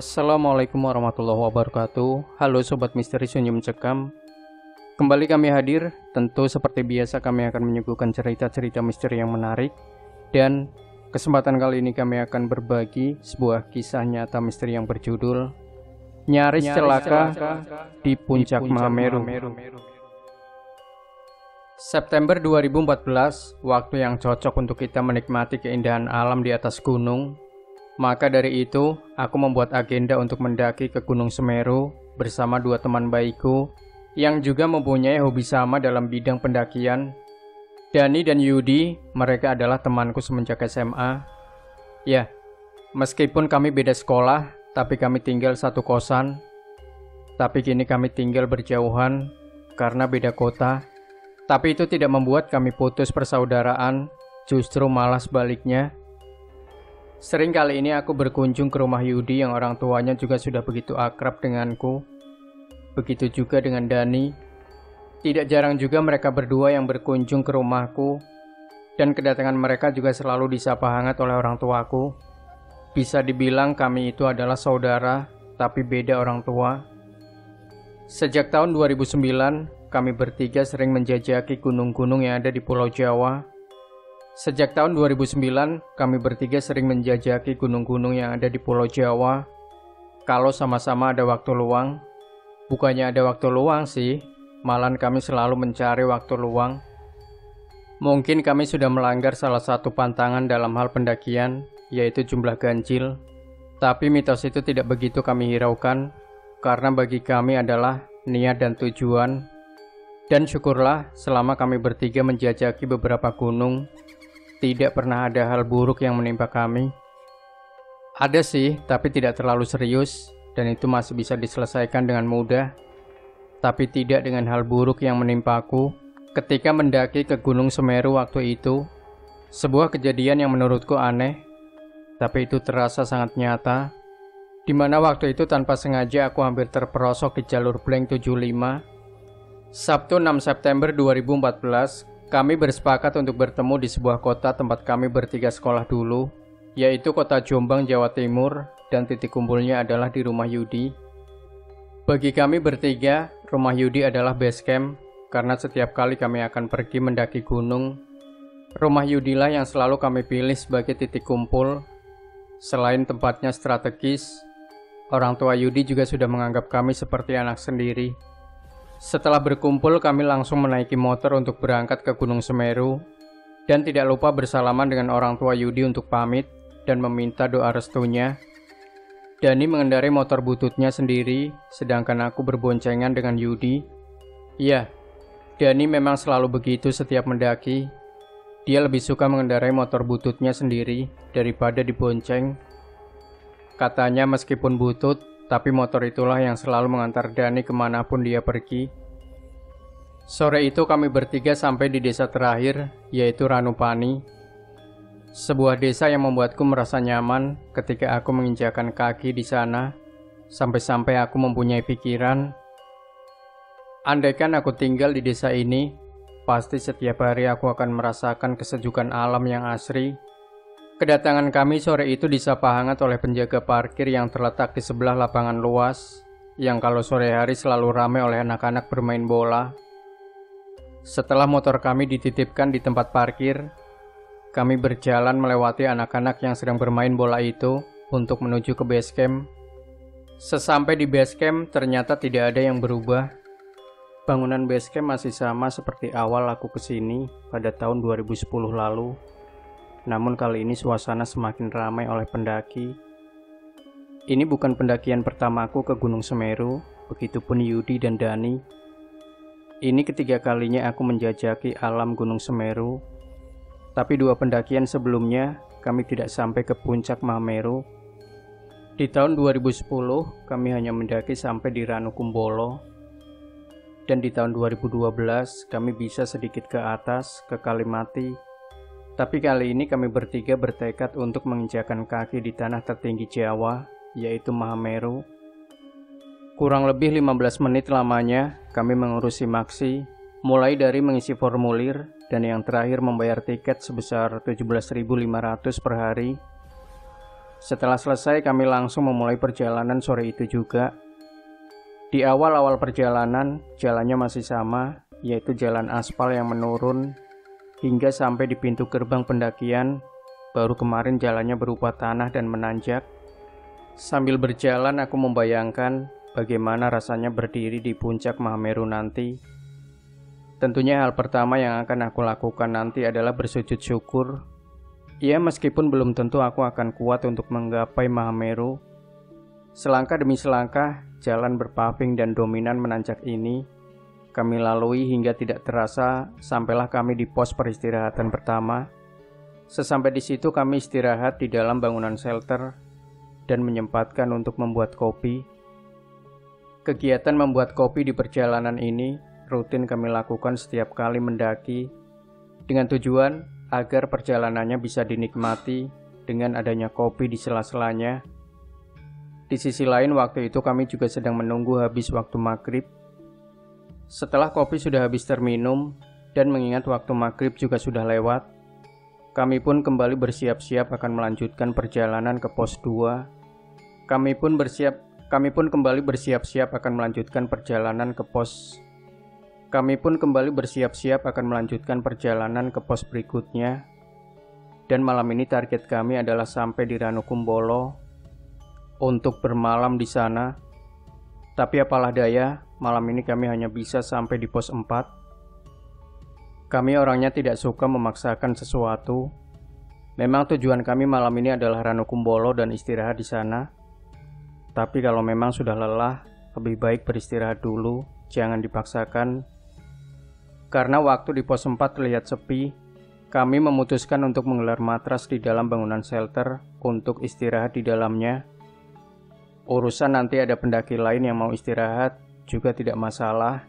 Assalamualaikum warahmatullahi wabarakatuh. Halo Sobat Misteri Senyum Cekam. Kembali kami hadir. Tentu seperti biasa kami akan menyuguhkan cerita-cerita misteri yang menarik. Dan kesempatan kali ini kami akan berbagi sebuah kisah nyata misteri yang berjudul Nyaris Celaka di Puncak Mahameru. September 2014, waktu yang cocok untuk kita menikmati keindahan alam di atas gunung. Maka dari itu, aku membuat agenda untuk mendaki ke Gunung Semeru bersama dua teman baikku yang juga mempunyai hobi sama dalam bidang pendakian. Dani dan Yudi, mereka adalah temanku semenjak SMA. Ya, meskipun kami beda sekolah, tapi kami tinggal satu kosan. Tapi kini kami tinggal berjauhan karena beda kota. Tapi itu tidak membuat kami putus persaudaraan, justru malah sebaliknya. Sering kali ini aku berkunjung ke rumah Yudi yang orang tuanya juga sudah begitu akrab denganku. Begitu juga dengan Dani. Tidak jarang juga mereka berdua yang berkunjung ke rumahku. Dan kedatangan mereka juga selalu disapa hangat oleh orang tuaku. Bisa dibilang kami itu adalah saudara, tapi beda orang tua. Sejak tahun 2009, kami bertiga sering menjajaki gunung-gunung yang ada di Pulau Jawa. Sejak tahun 2009, kami bertiga sering menjajaki gunung-gunung yang ada di Pulau Jawa. Kalau sama-sama ada waktu luang, bukannya ada waktu luang sih, malah kami selalu mencari waktu luang. Mungkin kami sudah melanggar salah satu pantangan dalam hal pendakian, yaitu jumlah ganjil. Tapi mitos itu tidak begitu kami hiraukan, karena bagi kami adalah niat dan tujuan. Dan syukurlah selama kami bertiga menjajaki beberapa gunung, tidak pernah ada hal buruk yang menimpa kami. Ada sih, tapi tidak terlalu serius, dan itu masih bisa diselesaikan dengan mudah. Tapi tidak dengan hal buruk yang menimpaku ketika mendaki ke Gunung Semeru waktu itu. Sebuah kejadian yang menurutku aneh, tapi itu terasa sangat nyata. Dimana waktu itu tanpa sengaja aku hampir terperosok di jalur blank 75. Sabtu 6 September 2014, kami bersepakat untuk bertemu di sebuah kota tempat kami bertiga sekolah dulu, yaitu kota Jombang, Jawa Timur, dan titik kumpulnya adalah di rumah Yudi. Bagi kami bertiga, rumah Yudi adalah base camp, karena setiap kali kami akan pergi mendaki gunung, rumah Yudilah yang selalu kami pilih sebagai titik kumpul. Selain tempatnya strategis, orang tua Yudi juga sudah menganggap kami seperti anak sendiri. Setelah berkumpul, kami langsung menaiki motor untuk berangkat ke Gunung Semeru. Dan tidak lupa bersalaman dengan orang tua Yudi untuk pamit dan meminta doa restunya. Dani mengendarai motor bututnya sendiri, sedangkan aku berboncengan dengan Yudi. Ya, Dani memang selalu begitu setiap mendaki. Dia lebih suka mengendarai motor bututnya sendiri daripada dibonceng. Katanya meskipun butut, tapi motor itulah yang selalu mengantar Dani kemanapun dia pergi. Sore itu kami bertiga sampai di desa terakhir, yaitu Ranupani. Sebuah desa yang membuatku merasa nyaman ketika aku menginjakan kaki di sana, sampai-sampai aku mempunyai pikiran, andaikan aku tinggal di desa ini, pasti setiap hari aku akan merasakan kesejukan alam yang asri. Kedatangan kami sore itu disapa hangat oleh penjaga parkir yang terletak di sebelah lapangan luas, yang kalau sore hari selalu ramai oleh anak-anak bermain bola. Setelah motor kami dititipkan di tempat parkir, kami berjalan melewati anak-anak yang sedang bermain bola itu untuk menuju ke base camp. Sesampai di base camp, ternyata tidak ada yang berubah. Bangunan base camp masih sama seperti awal aku kesini pada tahun 2010 lalu. Namun kali ini suasana semakin ramai oleh pendaki. Ini bukan pendakian pertamaku ke Gunung Semeru, begitupun Yudi dan Dani. Ini ketiga kalinya aku menjajaki alam Gunung Semeru. Tapi dua pendakian sebelumnya, kami tidak sampai ke puncak Mahameru. Di tahun 2010, kami hanya mendaki sampai di Ranukumbolo. Dan di tahun 2012, kami bisa sedikit ke atas, ke Kalimati. Tapi kali ini kami bertiga bertekad untuk menginjakan kaki di tanah tertinggi Jawa, yaitu Mahameru. Kurang lebih 15 menit lamanya, kami mengurusi maksi, mulai dari mengisi formulir, dan yang terakhir membayar tiket sebesar 17.500 per hari. Setelah selesai, kami langsung memulai perjalanan sore itu juga. Di awal-awal perjalanan, jalannya masih sama, yaitu jalan aspal yang menurun hingga sampai di pintu gerbang pendakian. Baru kemarin jalannya berupa tanah dan menanjak. Sambil berjalan, aku membayangkan bagaimana rasanya berdiri di puncak Mahameru nanti. Tentunya hal pertama yang akan aku lakukan nanti adalah bersujud syukur. Ya, meskipun belum tentu aku akan kuat untuk menggapai Mahameru. Selangkah demi selangkah, jalan berpaving dan dominan menanjak ini kami lalui hingga tidak terasa sampailah kami di pos peristirahatan pertama. Sesampai di situ kami istirahat di dalam bangunan shelter dan menyempatkan untuk membuat kopi. Kegiatan membuat kopi di perjalanan ini rutin kami lakukan setiap kali mendaki dengan tujuan agar perjalanannya bisa dinikmati dengan adanya kopi di sela-selanya. Di sisi lain, waktu itu kami juga sedang menunggu habis waktu maghrib. Setelah kopi sudah habis terminum dan mengingat waktu maghrib juga sudah lewat, kami pun kembali bersiap-siap akan melanjutkan perjalanan ke pos 2. Kami pun kembali bersiap-siap akan melanjutkan perjalanan ke pos berikutnya. Dan malam ini target kami adalah sampai di Ranukumbolo untuk bermalam di sana. Tapi apalah daya, malam ini kami hanya bisa sampai di pos 4. Kami orangnya tidak suka memaksakan sesuatu. Memang tujuan kami malam ini adalah Ranukumbolo dan istirahat di sana. Tapi kalau memang sudah lelah, lebih baik beristirahat dulu, jangan dipaksakan. Karena waktu di pos 4 terlihat sepi, kami memutuskan untuk menggelar matras di dalam bangunan shelter untuk istirahat di dalamnya. Urusan nanti ada pendaki lain yang mau istirahat juga tidak masalah.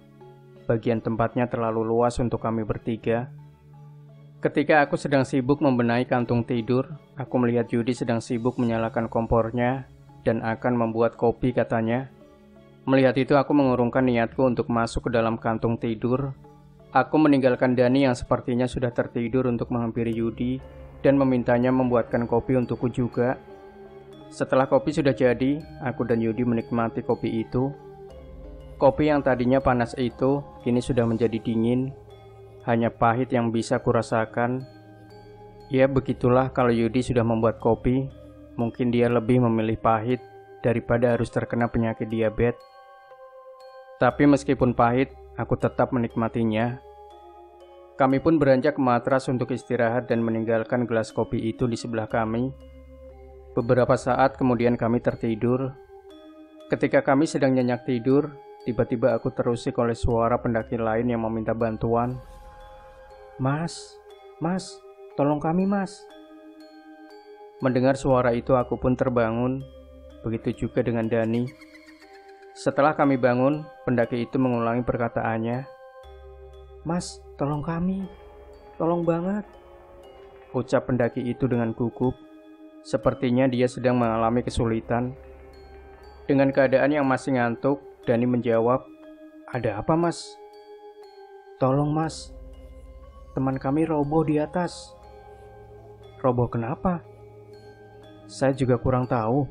Bagian tempatnya terlalu luas untuk kami bertiga. Ketika aku sedang sibuk membenahi kantung tidur, aku melihat Yudi sedang sibuk menyalakan kompornya dan akan membuat kopi katanya. Melihat itu aku mengurungkan niatku untuk masuk ke dalam kantung tidur. Aku meninggalkan Dani yang sepertinya sudah tertidur untuk menghampiri Yudi dan memintanya membuatkan kopi untukku juga. Setelah kopi sudah jadi, aku dan Yudi menikmati kopi itu. Kopi yang tadinya panas itu kini sudah menjadi dingin. Hanya pahit yang bisa kurasakan. Ya begitulah kalau Yudi sudah membuat kopi. Mungkin dia lebih memilih pahit daripada harus terkena penyakit diabetes. Tapi meskipun pahit, aku tetap menikmatinya. Kami pun beranjak ke matras untuk istirahat dan meninggalkan gelas kopi itu di sebelah kami. Beberapa saat kemudian kami tertidur. Ketika kami sedang nyenyak tidur, tiba-tiba aku terusik oleh suara pendaki lain yang meminta bantuan. Mas, tolong kami mas. Mendengar suara itu aku pun terbangun, begitu juga dengan Dani. Setelah kami bangun, pendaki itu mengulangi perkataannya. Mas, tolong kami, tolong banget. Ucap pendaki itu dengan gugup. Sepertinya dia sedang mengalami kesulitan. Dengan keadaan yang masih ngantuk, Dani menjawab, ada apa mas? Tolong mas, teman kami roboh di atas. Roboh kenapa? Saya juga kurang tahu,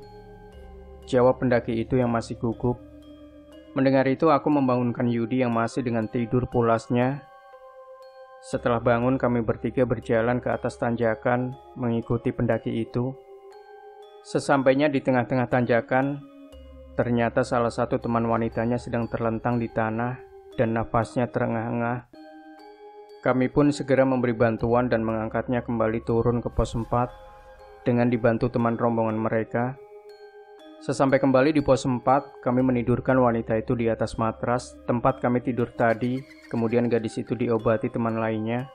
jawab pendaki itu yang masih gugup. Mendengar itu aku membangunkan Yudi yang masih dengan tidur pulasnya. Setelah bangun kami bertiga berjalan ke atas tanjakan mengikuti pendaki itu. Sesampainya di tengah-tengah tanjakan, ternyata salah satu teman wanitanya sedang terlentang di tanah dan nafasnya terengah-engah. Kami pun segera memberi bantuan dan mengangkatnya kembali turun ke pos 4 dengan dibantu teman rombongan mereka. Sesampai kembali di pos 4, kami menidurkan wanita itu di atas matras tempat kami tidur tadi, kemudian gadis itu diobati teman lainnya.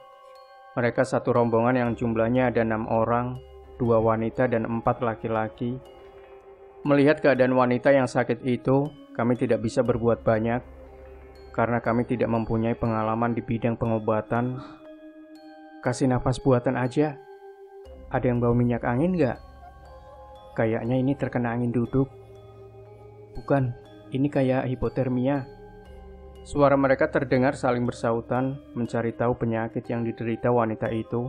Mereka satu rombongan yang jumlahnya ada 6 orang, 2 wanita dan 4 laki-laki. Melihat keadaan wanita yang sakit itu, kami tidak bisa berbuat banyak, karena kami tidak mempunyai pengalaman di bidang pengobatan. Kasih nafas buatan aja. Ada yang bau minyak angin nggak? Kayaknya ini terkena angin duduk. Bukan, ini kayak hipotermia. Suara mereka terdengar saling bersautan, mencari tahu penyakit yang diderita wanita itu.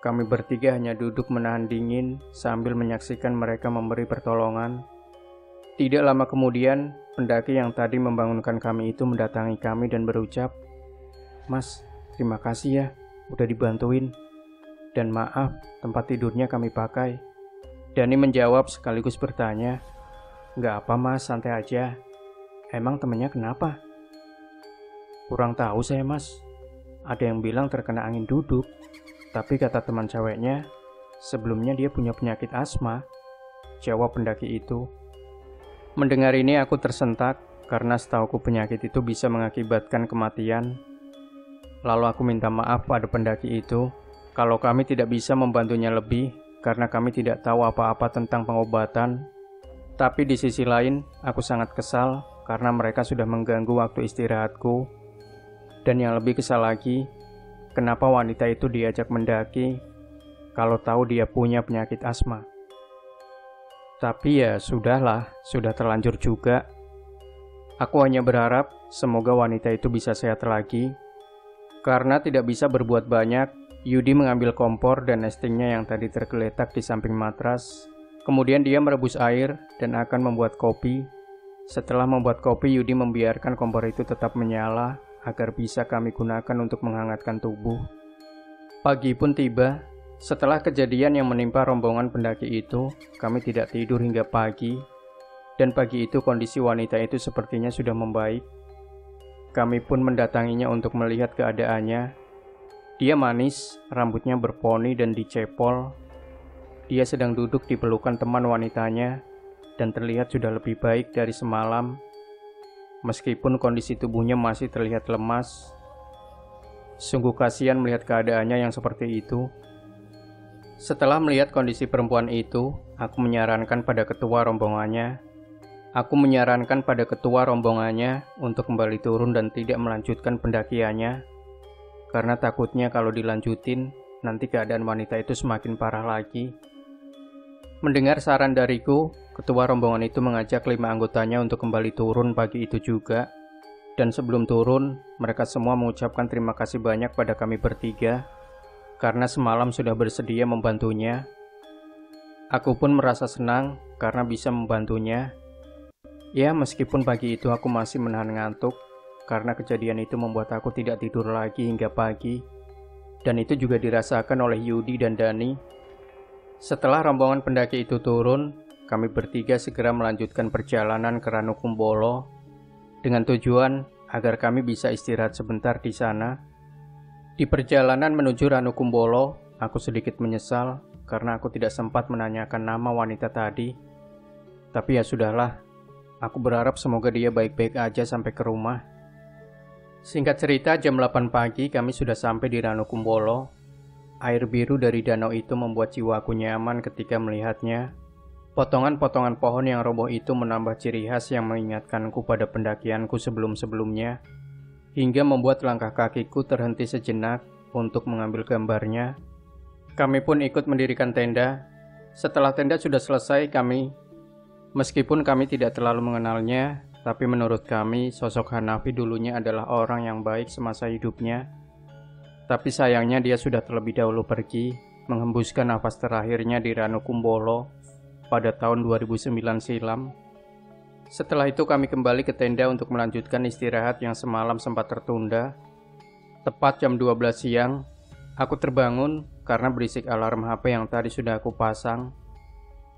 kami bertiga hanya duduk menahan dingin sambil menyaksikan mereka memberi pertolongan. Tidak lama kemudian, pendaki yang tadi membangunkan kami itu mendatangi kami dan berucap, "Mas, terima kasih ya, udah dibantuin. Dan maaf, tempat tidurnya kami pakai." Dani menjawab sekaligus bertanya, "Nggak apa mas, santai aja. Emang temennya kenapa?" "Kurang tahu saya mas. Ada yang bilang terkena angin duduk. Tapi kata teman ceweknya, sebelumnya dia punya penyakit asma," jawab pendaki itu. Mendengar ini aku tersentak karena setauku penyakit itu bisa mengakibatkan kematian. Lalu aku minta maaf pada pendaki itu kalau kami tidak bisa membantunya lebih karena kami tidak tahu apa-apa tentang pengobatan. Tapi di sisi lain, aku sangat kesal karena mereka sudah mengganggu waktu istirahatku. Dan yang lebih kesal lagi, kenapa wanita itu diajak mendaki kalau tahu dia punya penyakit asma. Tapi ya sudahlah, sudah terlanjur juga. Aku hanya berharap semoga wanita itu bisa sehat lagi. Karena tidak bisa berbuat banyak, Yudi mengambil kompor dan nestingnya yang tadi tergeletak di samping matras. Kemudian dia merebus air dan akan membuat kopi. Setelah membuat kopi, Yudi membiarkan kompor itu tetap menyala agar bisa kami gunakan untuk menghangatkan tubuh. Pagi pun tiba. Setelah kejadian yang menimpa rombongan pendaki itu, kami tidak tidur hingga pagi. Dan pagi itu kondisi wanita itu sepertinya sudah membaik. Kami pun mendatanginya untuk melihat keadaannya. Dia manis, rambutnya berponi dan dicepol. Dia sedang duduk di pelukan teman wanitanya dan terlihat sudah lebih baik dari semalam. Meskipun kondisi tubuhnya masih terlihat lemas. Sungguh kasihan melihat keadaannya yang seperti itu. Setelah melihat kondisi perempuan itu, aku menyarankan pada ketua rombongannya untuk kembali turun dan tidak melanjutkan pendakiannya. Karena takutnya kalau dilanjutin, nanti keadaan wanita itu semakin parah lagi. Mendengar saran dariku, ketua rombongan itu mengajak 5 anggotanya untuk kembali turun pagi itu juga. Dan sebelum turun, mereka semua mengucapkan terima kasih banyak pada kami bertiga karena semalam sudah bersedia membantunya. Aku pun merasa senang karena bisa membantunya. Ya, meskipun pagi itu aku masih menahan ngantuk karena kejadian itu membuat aku tidak tidur lagi hingga pagi. Dan itu juga dirasakan oleh Yudi dan Dani. Setelah rombongan pendaki itu turun, kami bertiga segera melanjutkan perjalanan ke Ranukumbolo dengan tujuan agar kami bisa istirahat sebentar di sana. Di perjalanan menuju Ranukumbolo, aku sedikit menyesal karena aku tidak sempat menanyakan nama wanita tadi. Tapi ya sudahlah, aku berharap semoga dia baik-baik aja sampai ke rumah. Singkat cerita, jam 8 pagi kami sudah sampai di Ranukumbolo. Air biru dari danau itu membuat jiwaku nyaman ketika melihatnya. Potongan-potongan pohon yang roboh itu menambah ciri khas yang mengingatkanku pada pendakianku sebelum-sebelumnya, hingga membuat langkah kakiku terhenti sejenak untuk mengambil gambarnya. Kami pun ikut mendirikan tenda. Setelah tenda sudah selesai, meskipun kami tidak terlalu mengenalnya, tapi menurut kami sosok Hanafi dulunya adalah orang yang baik semasa hidupnya. Tapi sayangnya dia sudah terlebih dahulu pergi, menghembuskan nafas terakhirnya di Ranukumbolo pada tahun 2009 silam. Setelah itu kami kembali ke tenda untuk melanjutkan istirahat yang semalam sempat tertunda. Tepat jam 12 siang, aku terbangun karena berisik alarm HP yang tadi sudah aku pasang.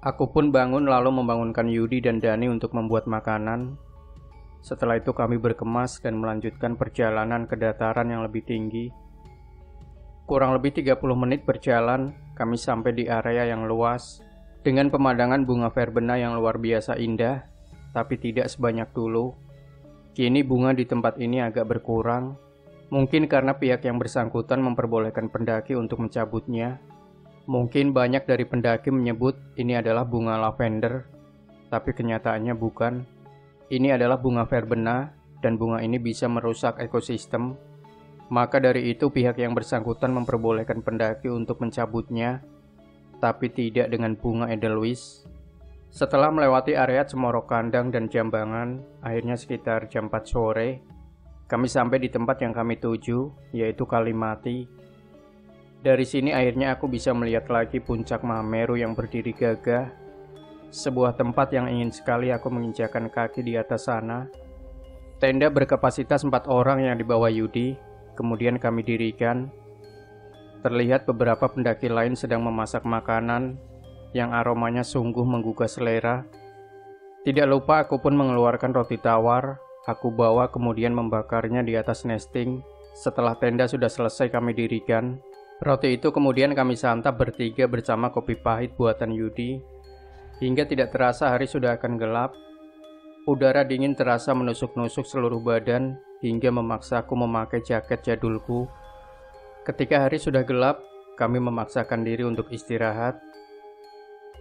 Aku pun bangun lalu membangunkan Yudi dan Dani untuk membuat makanan. Setelah itu kami berkemas dan melanjutkan perjalanan ke dataran yang lebih tinggi. Kurang lebih 30 menit berjalan, kami sampai di area yang luas dengan pemandangan bunga verbena yang luar biasa indah, tapi tidak sebanyak dulu. Kini bunga di tempat ini agak berkurang, mungkin karena pihak yang bersangkutan memperbolehkan pendaki untuk mencabutnya. Mungkin banyak dari pendaki menyebut ini adalah bunga lavender, tapi kenyataannya bukan. Ini adalah bunga verbena, dan bunga ini bisa merusak ekosistem. Maka dari itu pihak yang bersangkutan memperbolehkan pendaki untuk mencabutnya, tapi tidak dengan bunga edelweiss. Setelah melewati area Cemoro Kandang dan Jambangan, akhirnya sekitar jam 4 sore, kami sampai di tempat yang kami tuju, yaitu Kalimati. Dari sini akhirnya aku bisa melihat lagi puncak Mahameru yang berdiri gagah. Sebuah tempat yang ingin sekali aku menginjakan kaki di atas sana. Tenda berkapasitas 4 orang yang dibawa Yudi, kemudian kami dirikan. Terlihat beberapa pendaki lain sedang memasak makanan yang aromanya sungguh menggugah selera. Tidak lupa aku pun mengeluarkan roti tawar. Aku bawa kemudian membakarnya di atas nesting. Setelah tenda sudah selesai kami dirikan, roti itu kemudian kami santap bertiga bersama kopi pahit buatan Yudi. Hingga tidak terasa hari sudah akan gelap. Udara dingin terasa menusuk-nusuk seluruh badan hingga memaksaku memakai jaket jadulku. Ketika hari sudah gelap, kami memaksakan diri untuk istirahat.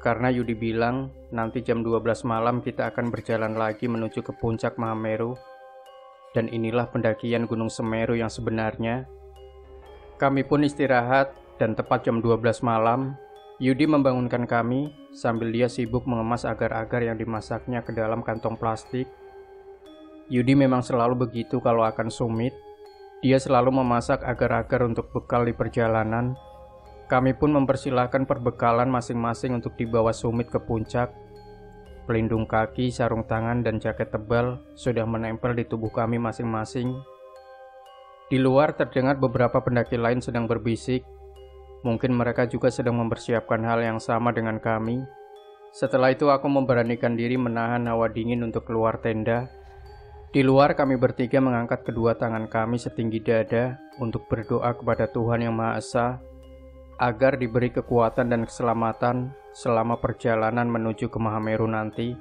Karena Yudi bilang nanti jam 12 malam kita akan berjalan lagi menuju ke puncak Mahameru. Dan inilah pendakian Gunung Semeru yang sebenarnya. Kami pun istirahat dan tepat jam 12 malam, Yudi membangunkan kami sambil dia sibuk mengemas agar-agar yang dimasaknya ke dalam kantong plastik. Yudi memang selalu begitu kalau akan summit. Dia selalu memasak agar-agar untuk bekal di perjalanan. Kami pun mempersilahkan perbekalan masing-masing untuk dibawa summit ke puncak. Pelindung kaki, sarung tangan, dan jaket tebal sudah menempel di tubuh kami masing-masing. Di luar terdengar beberapa pendaki lain sedang berbisik. Mungkin mereka juga sedang mempersiapkan hal yang sama dengan kami. Setelah itu aku memberanikan diri menahan hawa dingin untuk keluar tenda. Di luar kami bertiga mengangkat kedua tangan kami setinggi dada untuk berdoa kepada Tuhan Yang Maha Esa agar diberi kekuatan dan keselamatan selama perjalanan menuju ke Mahameru nanti.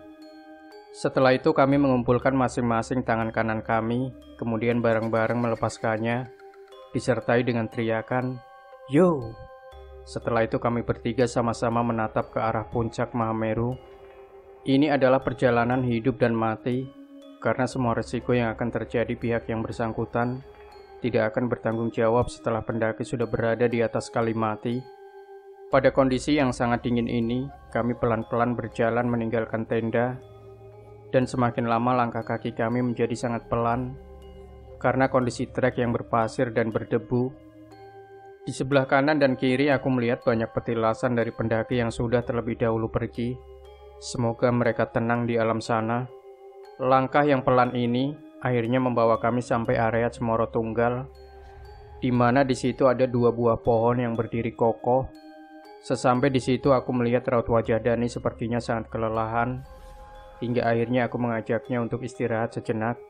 Setelah itu kami mengumpulkan masing-masing tangan kanan kami, kemudian bareng-bareng melepaskannya, disertai dengan teriakan, "Yo!" Setelah itu kami bertiga sama-sama menatap ke arah puncak Mahameru. Ini adalah perjalanan hidup dan mati, karena semua resiko yang akan terjadi pihak yang bersangkutan tidak akan bertanggung jawab setelah pendaki sudah berada di atas Kalimati. Pada kondisi yang sangat dingin ini, kami pelan-pelan berjalan meninggalkan tenda. Dan semakin lama langkah kaki kami menjadi sangat pelan karena kondisi trek yang berpasir dan berdebu. Di sebelah kanan dan kiri aku melihat banyak petilasan dari pendaki yang sudah terlebih dahulu pergi. Semoga mereka tenang di alam sana. Langkah yang pelan ini akhirnya membawa kami sampai area Cemoro Tunggal, di mana di situ ada 2 buah pohon yang berdiri kokoh. Sesampai di situ aku melihat raut wajah Dani sepertinya sangat kelelahan. Hingga akhirnya aku mengajaknya untuk istirahat sejenak.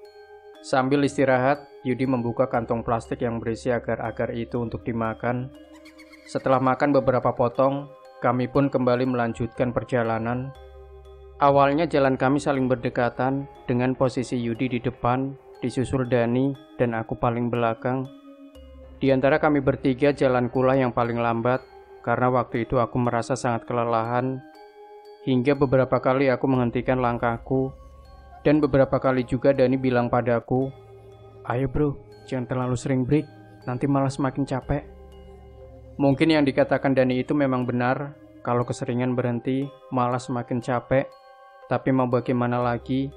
Sambil istirahat, Yudi membuka kantong plastik yang berisi agar-agar itu untuk dimakan. Setelah makan beberapa potong, kami pun kembali melanjutkan perjalanan. Awalnya jalan kami saling berdekatan dengan posisi Yudi di depan, disusul Dani, dan aku paling belakang. Di antara kami bertiga jalankulah yang paling lambat, karena waktu itu aku merasa sangat kelelahan. Hingga beberapa kali aku menghentikan langkahku, dan beberapa kali juga Dani bilang padaku, "Ayo bro, jangan terlalu sering break, nanti malah semakin capek." Mungkin yang dikatakan Dani itu memang benar, kalau keseringan berhenti malah semakin capek. Tapi mau bagaimana lagi,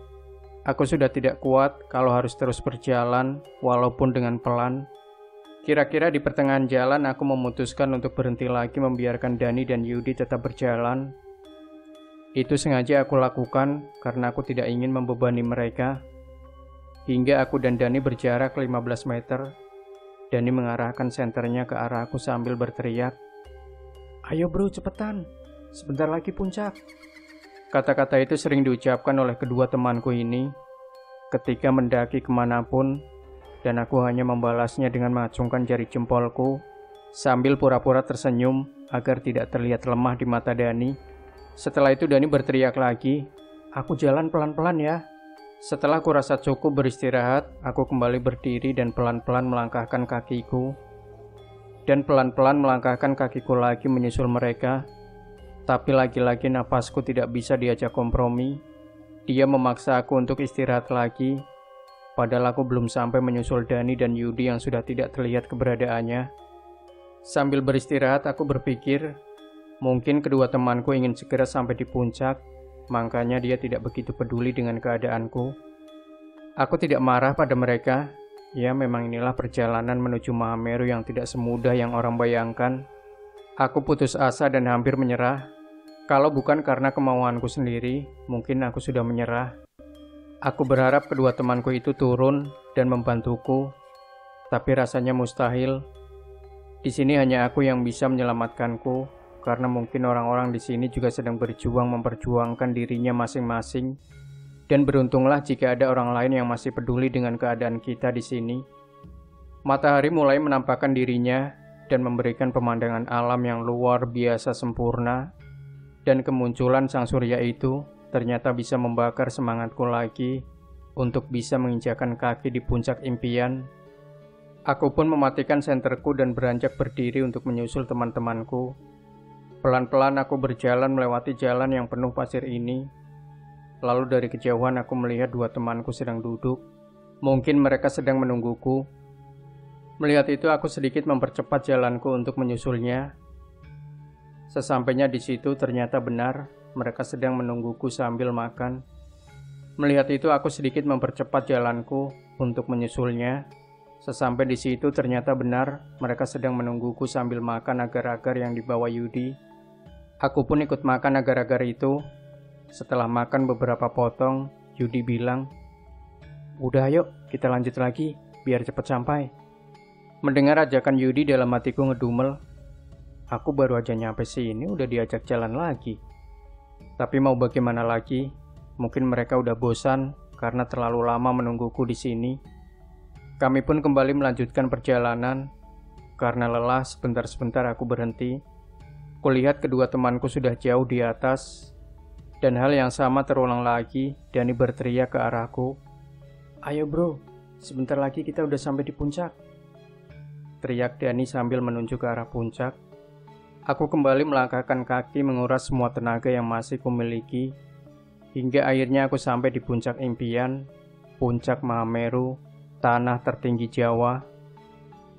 aku sudah tidak kuat kalau harus terus berjalan, walaupun dengan pelan. Kira-kira di pertengahan jalan aku memutuskan untuk berhenti lagi membiarkan Dani dan Yudi tetap berjalan. Itu sengaja aku lakukan karena aku tidak ingin membebani mereka. Hingga aku dan Dani berjarak 15 meter. Dani mengarahkan senternya ke arah aku sambil berteriak, "Ayo bro, cepetan. Sebentar lagi puncak." Kata-kata itu sering diucapkan oleh kedua temanku ini ketika mendaki kemanapun, dan aku hanya membalasnya dengan mengacungkan jari jempolku sambil pura-pura tersenyum agar tidak terlihat lemah di mata Dani. Setelah itu Dani berteriak lagi, "Aku jalan pelan-pelan ya." Setelah kurasa cukup beristirahat, aku kembali berdiri dan pelan-pelan melangkahkan kakiku. Dan pelan-pelan melangkahkan kakiku lagi menyusul mereka. Tapi lagi-lagi napasku tidak bisa diajak kompromi. Dia memaksa aku untuk istirahat lagi. Padahal aku belum sampai menyusul Dani dan Yudi yang sudah tidak terlihat keberadaannya. Sambil beristirahat aku berpikir, mungkin kedua temanku ingin segera sampai di puncak, makanya dia tidak begitu peduli dengan keadaanku. Aku tidak marah pada mereka. Ya, memang inilah perjalanan menuju Mahameru yang tidak semudah yang orang bayangkan. Aku putus asa dan hampir menyerah. Kalau bukan karena kemauanku sendiri, mungkin aku sudah menyerah. Aku berharap kedua temanku itu turun dan membantuku, tapi rasanya mustahil. Di sini hanya aku yang bisa menyelamatkanku, karena mungkin orang-orang di sini juga sedang berjuang memperjuangkan dirinya masing-masing. Dan beruntunglah jika ada orang lain yang masih peduli dengan keadaan kita di sini. Matahari mulai menampakkan dirinya dan memberikan pemandangan alam yang luar biasa sempurna. Dan kemunculan sang surya itu ternyata bisa membakar semangatku lagi untuk bisa menginjakan kaki di puncak impian. Aku pun mematikan senterku dan beranjak berdiri untuk menyusul teman-temanku. Pelan-pelan aku berjalan melewati jalan yang penuh pasir ini. Lalu dari kejauhan aku melihat dua temanku sedang duduk. Mungkin mereka sedang menungguku. Melihat itu aku sedikit mempercepat jalanku untuk menyusulnya. Sesampainya di situ ternyata benar mereka sedang menungguku sambil makan. Melihat itu aku sedikit mempercepat jalanku untuk menyusulnya. Sesampai di situ ternyata benar mereka sedang menungguku sambil makan agar-agar yang dibawa Yudi. Aku pun ikut makan agar-agar itu. Setelah makan beberapa potong, Yudi bilang, "Udah yuk, kita lanjut lagi, biar cepat sampai." Mendengar ajakan Yudi dalam hatiku ngedumel. Aku baru aja nyampe sini udah diajak jalan lagi. Tapi mau bagaimana lagi? Mungkin mereka udah bosan karena terlalu lama menungguku di sini. Kami pun kembali melanjutkan perjalanan. Karena lelah, sebentar-sebentar aku berhenti. Kulihat kedua temanku sudah jauh di atas. Dan hal yang sama terulang lagi. Dani berteriak ke arahku, "Ayo bro, sebentar lagi kita udah sampai di puncak." Teriak Dani sambil menunjuk ke arah puncak. Aku kembali melangkahkan kaki menguras semua tenaga yang masih kumiliki. Hingga akhirnya aku sampai di puncak impian, puncak Mahameru, tanah tertinggi Jawa.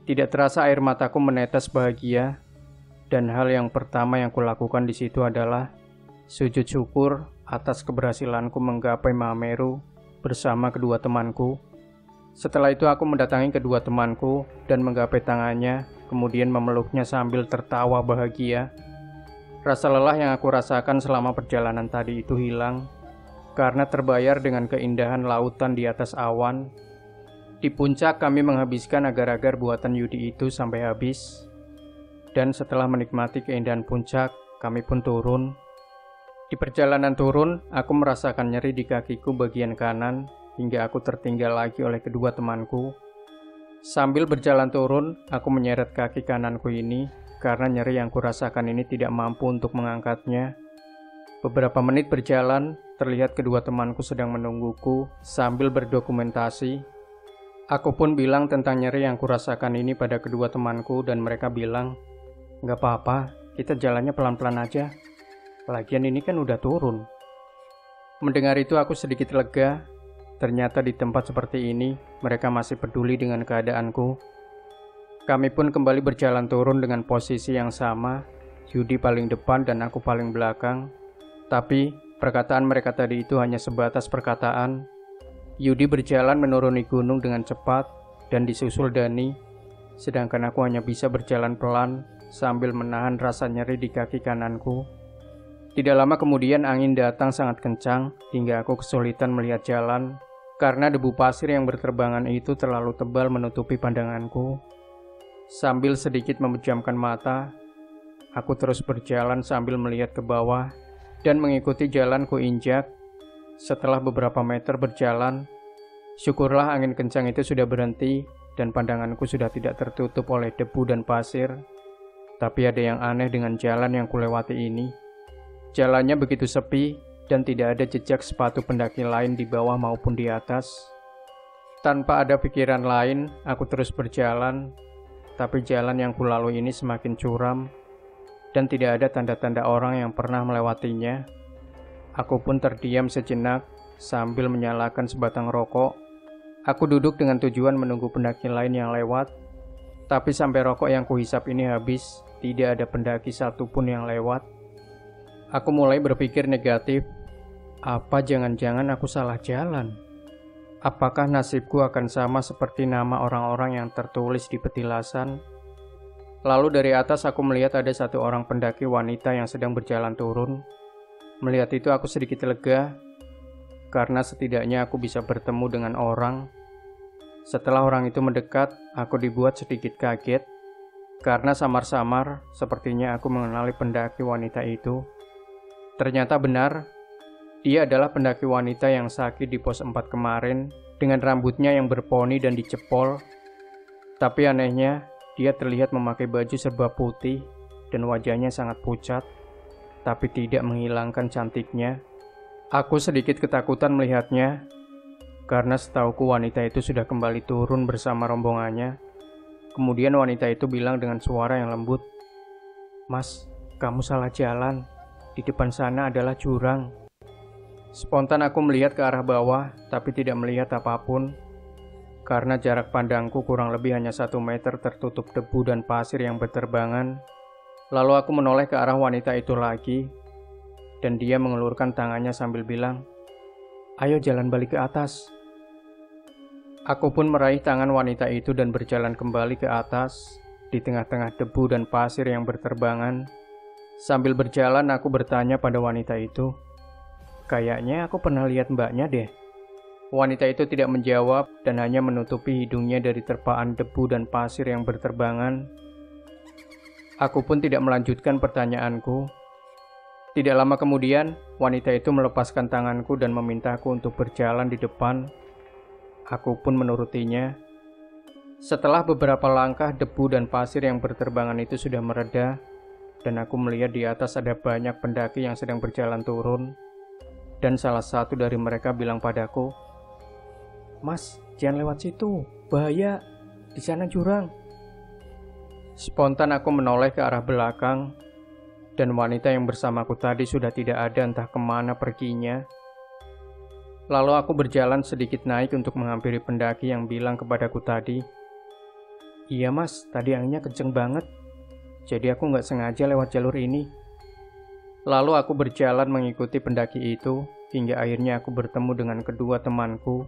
Tidak terasa air mataku menetes bahagia. Dan hal yang pertama yang kulakukan di situ adalah sujud syukur atas keberhasilanku menggapai Mahameru bersama kedua temanku. Setelah itu aku mendatangi kedua temanku dan menggapai tangannya, kemudian memeluknya sambil tertawa bahagia. Rasa lelah yang aku rasakan selama perjalanan tadi itu hilang, karena terbayar dengan keindahan lautan di atas awan. Di puncak kami menghabiskan agar-agar buatan Yudi itu sampai habis. Dan setelah menikmati keindahan puncak, kami pun turun. Di perjalanan turun, aku merasakan nyeri di kakiku bagian kanan, hingga aku tertinggal lagi oleh kedua temanku. Sambil berjalan turun, aku menyeret kaki kananku ini karena nyeri yang kurasakan ini tidak mampu untuk mengangkatnya. Beberapa menit berjalan, terlihat kedua temanku sedang menungguku sambil berdokumentasi. Aku pun bilang tentang nyeri yang kurasakan ini pada kedua temanku dan mereka bilang, "Gak apa-apa, kita jalannya pelan-pelan aja. Lagian ini kan udah turun." Mendengar itu aku sedikit lega. Ternyata di tempat seperti ini, mereka masih peduli dengan keadaanku. Kami pun kembali berjalan turun dengan posisi yang sama, Yudi paling depan dan aku paling belakang. Tapi, perkataan mereka tadi itu hanya sebatas perkataan. Yudi berjalan menuruni gunung dengan cepat dan disusul Dani, sedangkan aku hanya bisa berjalan pelan sambil menahan rasa nyeri di kaki kananku. Tidak lama kemudian angin datang sangat kencang hingga aku kesulitan melihat jalan. Karena debu pasir yang berterbangan itu terlalu tebal menutupi pandanganku. Sambil sedikit memejamkan mata, aku terus berjalan sambil melihat ke bawah dan mengikuti jalan ku injak. Setelah beberapa meter berjalan, syukurlah angin kencang itu sudah berhenti dan pandanganku sudah tidak tertutup oleh debu dan pasir. Tapi ada yang aneh dengan jalan yang kulewati ini. Jalannya begitu sepi dan tidak ada jejak sepatu pendaki lain di bawah maupun di atas. Tanpa ada pikiran lain, aku terus berjalan, tapi jalan yang kulalui ini semakin curam, dan tidak ada tanda-tanda orang yang pernah melewatinya. Aku pun terdiam sejenak, sambil menyalakan sebatang rokok. Aku duduk dengan tujuan menunggu pendaki lain yang lewat, tapi sampai rokok yang kuhisap ini habis, tidak ada pendaki satupun yang lewat. Aku mulai berpikir negatif. Apa jangan-jangan aku salah jalan? Apakah nasibku akan sama seperti nama orang-orang yang tertulis di petilasan? Lalu dari atas aku melihat ada satu orang pendaki wanita yang sedang berjalan turun. Melihat itu aku sedikit lega, karena setidaknya aku bisa bertemu dengan orang. Setelah orang itu mendekat, aku dibuat sedikit kaget, karena samar-samar sepertinya aku mengenali pendaki wanita itu. Ternyata benar, dia adalah pendaki wanita yang sakit di pos 4 kemarin, dengan rambutnya yang berponi dan dicepol. Tapi anehnya, dia terlihat memakai baju serba putih dan wajahnya sangat pucat, tapi tidak menghilangkan cantiknya. Aku sedikit ketakutan melihatnya, karena setauku wanita itu sudah kembali turun bersama rombongannya. Kemudian wanita itu bilang dengan suara yang lembut, "Mas, kamu salah jalan. Di depan sana adalah jurang." Spontan aku melihat ke arah bawah, tapi tidak melihat apapun. Karena jarak pandangku kurang lebih hanya 1 meter tertutup debu dan pasir yang berterbangan. Lalu aku menoleh ke arah wanita itu lagi, dan dia mengelurkan tangannya sambil bilang, "Ayo jalan balik ke atas." Aku pun meraih tangan wanita itu dan berjalan kembali ke atas, di tengah-tengah debu dan pasir yang berterbangan. Sambil berjalan aku bertanya pada wanita itu, "Kayaknya aku pernah lihat mbaknya deh." Wanita itu tidak menjawab dan hanya menutupi hidungnya dari terpaan debu dan pasir yang berterbangan. Aku pun tidak melanjutkan pertanyaanku. Tidak lama kemudian, wanita itu melepaskan tanganku dan memintaku untuk berjalan di depan. Aku pun menurutinya. Setelah beberapa langkah, debu dan pasir yang berterbangan itu sudah mereda, dan aku melihat di atas ada banyak pendaki yang sedang berjalan turun. Dan salah satu dari mereka bilang padaku, "Mas, jangan lewat situ, bahaya, di sana jurang." Spontan aku menoleh ke arah belakang, dan wanita yang bersamaku tadi sudah tidak ada, entah kemana perginya. Lalu aku berjalan sedikit naik untuk menghampiri pendaki yang bilang kepadaku tadi, "Iya mas, tadi anginnya kenceng banget, jadi aku nggak sengaja lewat jalur ini." Lalu aku berjalan mengikuti pendaki itu, hingga akhirnya aku bertemu dengan kedua temanku,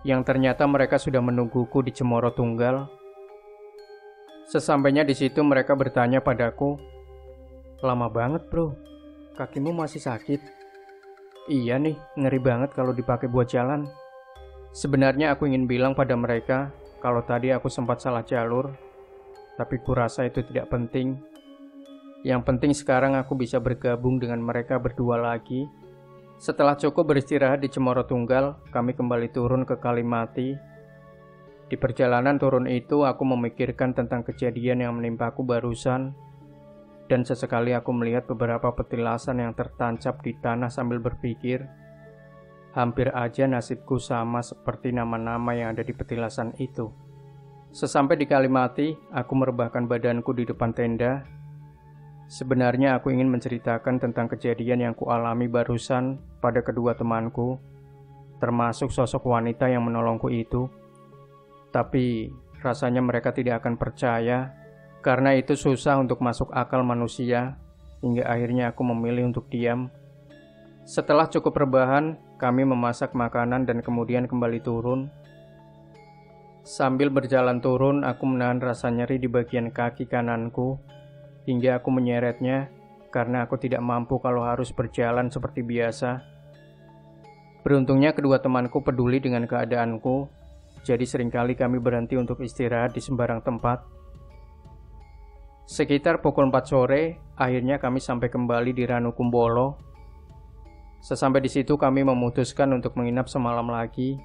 yang ternyata mereka sudah menungguku di Cemoro Tunggal. Sesampainya di situ mereka bertanya padaku, "Lama banget bro, kakimu masih sakit?" "Iya nih, ngeri banget kalau dipakai buat jalan." Sebenarnya aku ingin bilang pada mereka kalau tadi aku sempat salah jalur, tapi kurasa itu tidak penting. Yang penting sekarang aku bisa bergabung dengan mereka berdua lagi. Setelah cukup beristirahat di Cemoro Tunggal, kami kembali turun ke Kalimati. Di perjalanan turun itu, aku memikirkan tentang kejadian yang menimpaku barusan, dan sesekali aku melihat beberapa petilasan yang tertancap di tanah sambil berpikir, hampir aja nasibku sama seperti nama-nama yang ada di petilasan itu. Sesampai di Kalimati, aku merebahkan badanku di depan tenda. Sebenarnya aku ingin menceritakan tentang kejadian yang kualami barusan pada kedua temanku, termasuk sosok wanita yang menolongku itu. Tapi rasanya mereka tidak akan percaya, karena itu susah untuk masuk akal manusia, hingga akhirnya aku memilih untuk diam. Setelah cukup rebahan, kami memasak makanan dan kemudian kembali turun. Sambil berjalan turun, aku menahan rasa nyeri di bagian kaki kananku, hingga aku menyeretnya karena aku tidak mampu kalau harus berjalan seperti biasa. Beruntungnya kedua temanku peduli dengan keadaanku, jadi seringkali kami berhenti untuk istirahat di sembarang tempat. Sekitar pukul 4 sore, akhirnya kami sampai kembali di Ranukumbolo. Sesampai di situ kami memutuskan untuk menginap semalam lagi.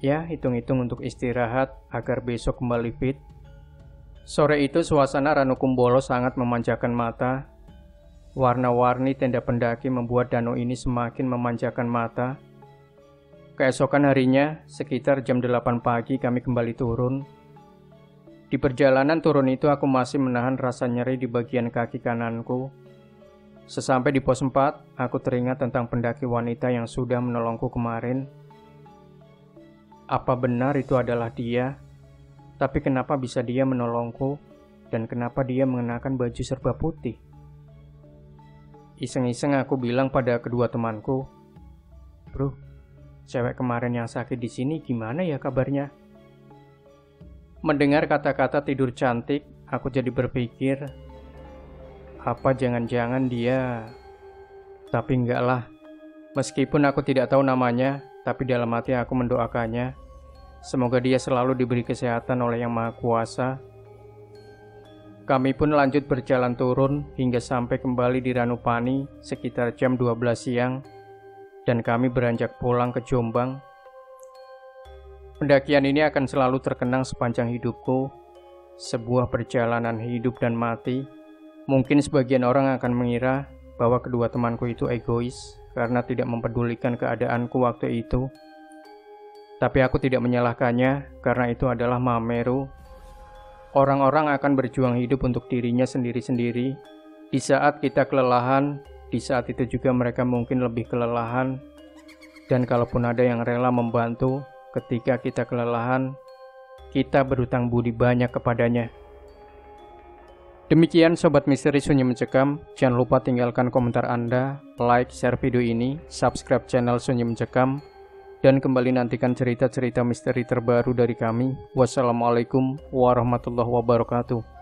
Ya, hitung-hitung untuk istirahat agar besok kembali fit. Sore itu suasana Ranukumbolo sangat memanjakan mata. Warna-warni tenda pendaki membuat danau ini semakin memanjakan mata. Keesokan harinya, sekitar jam 8 pagi kami kembali turun. Di perjalanan turun itu aku masih menahan rasa nyeri di bagian kaki kananku. Sesampai di pos 4, aku teringat tentang pendaki wanita yang sudah menolongku kemarin. Apa benar itu adalah dia? Tapi kenapa bisa dia menolongku, dan kenapa dia mengenakan baju serba putih? Iseng-iseng aku bilang pada kedua temanku, "Bro, cewek kemarin yang sakit di sini gimana ya kabarnya?" Mendengar kata-kata tidur cantik, aku jadi berpikir, apa jangan-jangan dia... Tapi enggak lah. Meskipun aku tidak tahu namanya, tapi dalam hati aku mendoakannya. Semoga dia selalu diberi kesehatan oleh Yang Maha Kuasa. Kami pun lanjut berjalan turun hingga sampai kembali di Ranupani sekitar jam 12 siang, dan kami beranjak pulang ke Jombang. Pendakian ini akan selalu terkenang sepanjang hidupku, sebuah perjalanan hidup dan mati. Mungkin sebagian orang akan mengira bahwa kedua temanku itu egois karena tidak mempedulikan keadaanku waktu itu. Tapi aku tidak menyalahkannya karena itu adalah Mameru. Orang-orang akan berjuang hidup untuk dirinya sendiri-sendiri. Di saat kita kelelahan, di saat itu juga mereka mungkin lebih kelelahan. Dan kalaupun ada yang rela membantu ketika kita kelelahan, kita berutang budi banyak kepadanya. Demikian Sobat Misteri Sunyi Mencekam, jangan lupa tinggalkan komentar Anda, like, share video ini, subscribe channel Sunyi Mencekam, dan kembali nantikan cerita-cerita misteri terbaru dari kami. Wassalamualaikum warahmatullahi wabarakatuh.